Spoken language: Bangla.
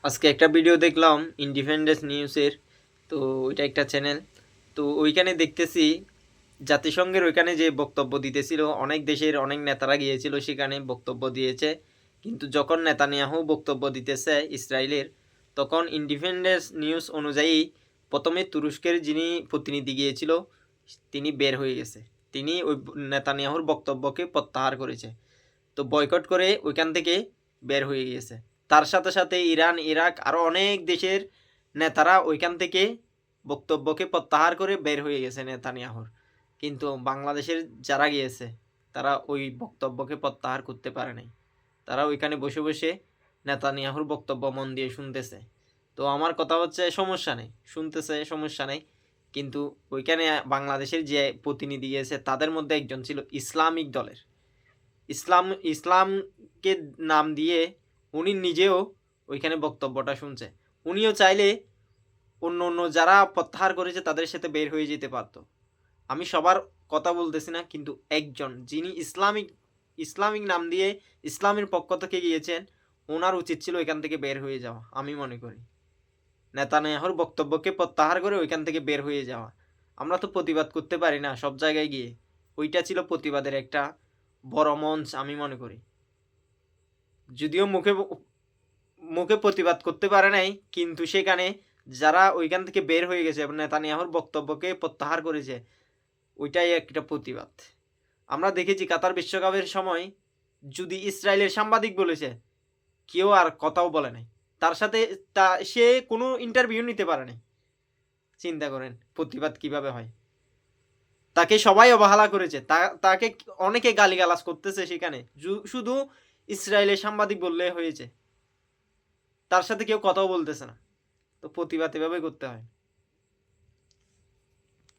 আজকে একটা ভিডিও দেখলাম ইন্ডিপেন্ডেন্স নিউজের। তো ওইটা একটা চ্যানেল। তো ওইখানে দেখতেছি জাতিসংঘের ওইখানে যে বক্তব্য দিতেছিল, অনেক দেশের অনেক নেতারা গিয়েছিল, সেখানে বক্তব্য দিয়েছে। কিন্তু যখন নেতানিয়াহু বক্তব্য দিতেছে ইসরায়েলের, তখন ইন্ডিপেন্ডেন্স নিউজ অনুযায়ী প্রথমে তুরস্কের যিনি প্রতিনিধি গিয়েছিল তিনি বের হয়ে গেছে। তিনি ওই নেতানিয়াহুর বক্তব্যকে প্রত্যাহার করেছে। তো বয়কট করে ওইখান থেকে বের হয়ে গিয়েছে। তার সাথে সাথে ইরান, ইরাক আরও অনেক দেশের নেতারা ওইখান থেকে বক্তব্যকে প্রত্যাহার করে বের হয়ে গেছে নেতানিয়াহুর। কিন্তু বাংলাদেশের যারা গিয়েছে তারা ওই বক্তব্যকে প্রত্যাহার করতে পারে নাই। তারা ওইখানে বসে বসে নেতানিয়াহুর বক্তব্য মন দিয়ে শুনতেছে। তো আমার কথা হচ্ছে, সমস্যা নেই, শুনতেছে, সমস্যা নেই। কিন্তু ওইখানে বাংলাদেশের যে প্রতিনিধি গিয়েছে তাদের মধ্যে একজন ছিল ইসলামিক দলের। ইসলামকে নাম দিয়ে উনি নিজেও ওইখানে বক্তব্যটা শুনছে। উনিও চাইলে অন্য অন্য যারা প্রত্যাহার করেছে তাদের সাথে বের হয়ে যেতে পারত। আমি সবার কথা বলতেছি না, কিন্তু একজন যিনি ইসলামিক নাম দিয়ে ইসলামের পক্ষ থেকে গিয়েছেন, ওনার উচিত ছিল ওইখান থেকে বের হয়ে যাওয়া। আমি মনে করি নেতানিয়াহুর বক্তব্যকে প্রত্যাহার করে ওইখান থেকে বের হয়ে যাওয়া। আমরা তো প্রতিবাদ করতে পারি না সব জায়গায় গিয়ে। ওইটা ছিল প্রতিবাদের একটা বড় মঞ্চ আমি মনে করি। যদিও মুখে মুখে প্রতিবাদ করতে পারে নাই, কিন্তু সেখানে যারা ওইখান থেকে বের হয়ে গেছে এবং নেতানিয়াহুর বক্তব্যকে প্রত্যাহার করেছে, ওইটাই একটা প্রতিবাদ। আমরা দেখেছি কাতার বিশ্বকাপের সময় যদি ইসরায়েলের সাংবাদিক বলেছে, কেউ আর কথাও বলে নাই। তার সাথে সে কোনো ইন্টারভিউ নিতে পারে নাই। চিন্তা করেন প্রতিবাদ কিভাবে হয়। তাকে সবাই অবহেলা করেছে, তাকে অনেকে গালিগালাজ করতেছে সেখানে। শুধু ইসরায়েলের সাংবাদিক বললে হয়েছে, তার সাথে কেউ কথাও বলতেছে না। তো প্রতিবাদ এভাবে করতে হয়।